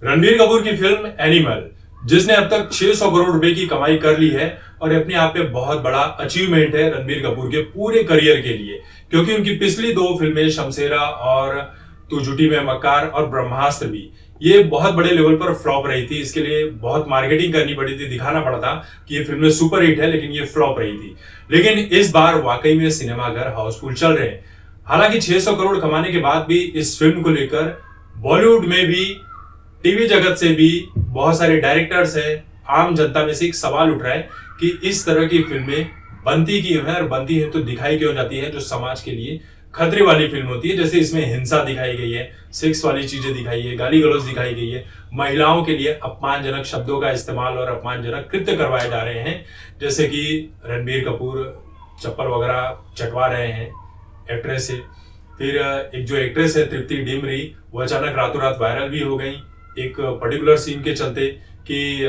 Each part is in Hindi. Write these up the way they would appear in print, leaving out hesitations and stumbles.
रणबीर कपूर की फिल्म एनिमल, जिसने अब तक 600 करोड़ रुपए की कमाई कर ली है और अपने आप में बहुत बड़ा अचीवमेंट है रणबीर कपूर के पूरे करियर के लिए, क्योंकि उनकी पिछली दो फिल्में शमशेरा और तू झूठी में मक्कार और ब्रह्मास्त्र भी ये बहुत बड़े लेवल पर फ्लॉप रही थी। इसके लिए बहुत मार्केटिंग करनी पड़ी थी, दिखाना पड़ा था कि ये फिल्में सुपर हिट है, लेकिन ये फ्लॉप रही थी। लेकिन इस बार वाकई में सिनेमाघर हाउसफुल चल रहे हैं। हालांकि 600 करोड़ कमाने के बाद भी इस फिल्म को लेकर बॉलीवुड में भी, टीवी जगत से भी बहुत सारे डायरेक्टर्स हैं, आम जनता में से एक सवाल उठ रहा है कि इस तरह की फिल्में बनती क्यों है और बनती है तो दिखाई क्यों जाती है जो समाज के लिए खतरे वाली फिल्म होती है। जैसे इसमें हिंसा दिखाई गई है, सेक्स वाली चीजें दिखाई है, गाली गलौज दिखाई गई है, महिलाओं के लिए अपमानजनक शब्दों का इस्तेमाल और अपमानजनक कृत्य करवाए जा रहे हैं। जैसे कि रणबीर कपूर चप्पल वगैरह चटवा रहे हैं एक्ट्रेस से। फिर एक जो एक्ट्रेस है तृप्ति डिमरी, वो अचानक रातों रात वायरल भी हो गई एक पर्टिकुलर सीन के चलते कि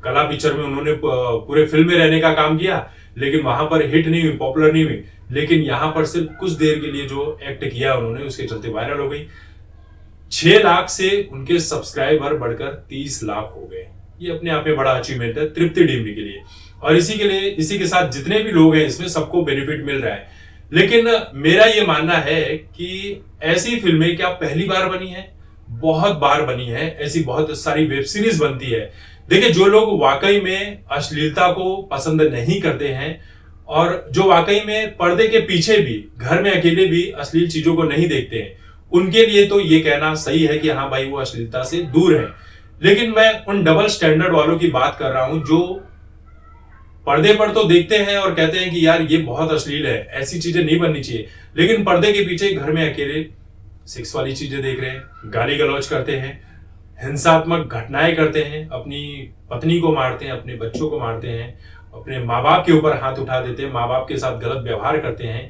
कला पिक्चर में उन्होंने पूरे फिल्म में रहने का काम किया, लेकिन वहां पर हिट नहीं हुई, पॉपुलर नहीं हुई, लेकिन यहां पर सिर्फ कुछ देर के लिए जो एक्ट किया उन्होंने उसके चलते वायरल हो गई। 6 लाख से उनके सब्सक्राइबर बढ़कर 30 लाख हो गए। ये अपने आप में बड़ा अचीवमेंट है तृप्ति डिमरी के लिए, और इसी के साथ जितने भी लोग हैं इसमें सबको बेनिफिट मिल रहा है। लेकिन मेरा ये मानना है कि ऐसी फिल्में क्या पहली बार बनी है, बहुत बार बनी है। ऐसी बहुत सारी वेब सीरीज बनती है। देखिए, जो लोग वाकई में अश्लीलता को पसंद नहीं करते हैं और जो वाकई में पर्दे के पीछे भी, घर में अकेले भी अश्लील चीजों को नहीं देखते हैं, उनके लिए तो ये कहना सही है कि हाँ भाई वो अश्लीलता से दूर है। लेकिन मैं उन डबल स्टैंडर्ड वालों की बात कर रहा हूं जो पर्दे पर तो देखते हैं और कहते हैं कि यार ये बहुत अश्लील है, ऐसी चीजें नहीं बननी चाहिए, लेकिन पर्दे के पीछे घर में अकेले सेक्स वाली चीजें देख रहे हैं, गाली गलौज करते हैं, हिंसात्मक घटनाएं करते हैं, अपनी पत्नी को मारते हैं, अपने बच्चों को मारते हैं, अपने माँ बाप के ऊपर हाथ उठा देते हैं, माँ बाप के साथ गलत व्यवहार करते हैं।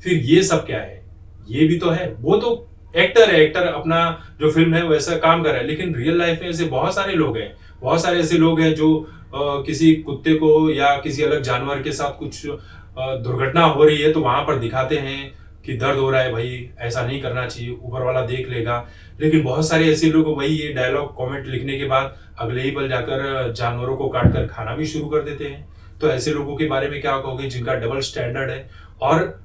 फिर ये सब क्या है? ये भी तो है। वो तो एक्टर है, एक्टर अपना जो फिल्म है वैसा काम कर रहा है, लेकिन रियल लाइफ में ऐसे बहुत सारे लोग हैं, बहुत सारे ऐसे लोग हैं जो किसी कुत्ते को या किसी अलग जानवर के साथ कुछ दुर्घटना हो रही है तो वहां पर दिखाते हैं कि दर्द हो रहा है भाई, ऐसा नहीं करना चाहिए, ऊपर वाला देख लेगा। लेकिन बहुत सारे ऐसे लोग वही ये डायलॉग कमेंट लिखने के बाद अगले ही पल जाकर जानवरों को काट कर खाना भी शुरू कर देते हैं। तो ऐसे लोगों के बारे में क्या कहोगे जिनका डबल स्टैंडर्ड है? और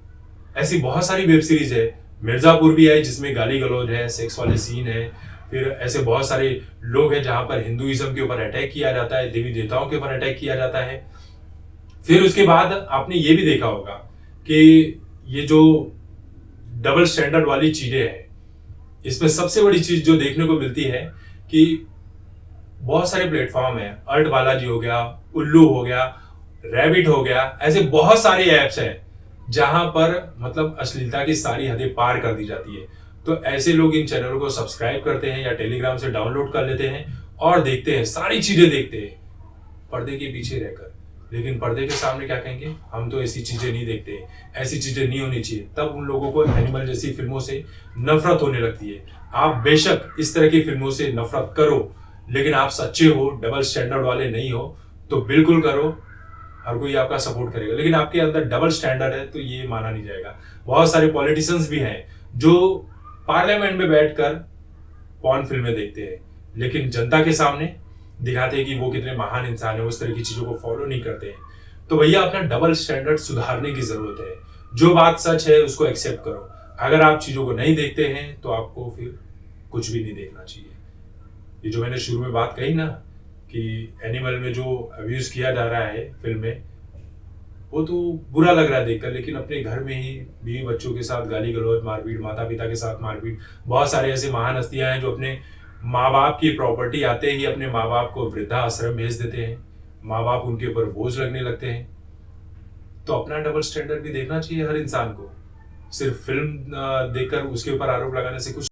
ऐसी बहुत सारी वेब सीरीज है, मिर्जापुर भी है जिसमें गाली गलौज है, सेक्स वाले सीन है। फिर ऐसे बहुत सारे लोग हैं जहां पर हिंदुइज्म के ऊपर अटैक किया जाता है, देवी देवताओं के ऊपर अटैक किया जाता है। फिर उसके बाद आपने ये भी देखा होगा कि ये जो डबल स्टैंडर्ड वाली चीजें हैं, इसमें सबसे बड़ी चीज जो देखने को मिलती है कि बहुत सारे प्लेटफॉर्म है, अर्ट बालाजी हो गया, उल्लू हो गया, रैबिट हो गया, ऐसे बहुत सारे ऐप्स हैं जहां पर मतलब अश्लीलता की सारी हदें पार कर दी जाती है। तो ऐसे लोग इन चैनलों को सब्सक्राइब करते हैं या टेलीग्राम से डाउनलोड कर लेते हैं और देखते हैं, सारी चीजें देखते हैं पर्दे के पीछे रहकर। लेकिन पर्दे के सामने क्या कहेंगे, हम तो ऐसी चीजें नहीं देखते, ऐसी चीजें नहीं होनी चाहिए। तब उन लोगों को एनिमल जैसी फिल्मों से नफरत होने लगती है। आप बेशक इस तरह की फिल्मों से नफरत करो, लेकिन आप सच्चे हो, डबल स्टैंडर्ड वाले नहीं हो तो बिल्कुल करो, हर कोई आपका सपोर्ट करेगा। लेकिन आपके अंदर डबल स्टैंडर्ड है तो ये माना नहीं जाएगा। बहुत सारे पॉलिटिशियंस भी हैं जो पार्लियामेंट में बैठकर पॉर्न फिल्में देखते हैं, लेकिन जनता के सामने दिखाते हैं कि वो कितने महान इंसान है, उस तरह की चीजों को फॉलो नहीं करते हैं। तो भैया अपना डबल स्टैंडर्ड सुधारने की जरूरत है। जो बात सच है उसको एक्सेप्ट करो। अगर आप चीजों को नहीं देखते हैं तो आपको फिर कुछ भी नहीं देखना चाहिए। ये जो मैंने शुरू में बात कही ना कि एनिमल में जो अब्यूज किया जा रहा है फिल्म में, वो तो बुरा लग रहा है देखकर, लेकिन अपने घर में ही बीवी बच्चों के साथ गाली गलौज, मारपीट, माता पिता के साथ मारपीट। बहुत सारे ऐसे महान हस्तियां हैं जो अपने माँ बाप की प्रॉपर्टी आते ही अपने माँ बाप को वृद्धा आश्रम भेज देते हैं, माँ बाप उनके ऊपर बोझ लगने लगते हैं। तो अपना डबल स्टैंडर्ड भी देखना चाहिए हर इंसान को। सिर्फ फिल्म देखकर उसके ऊपर आरोप लगाने से कुछ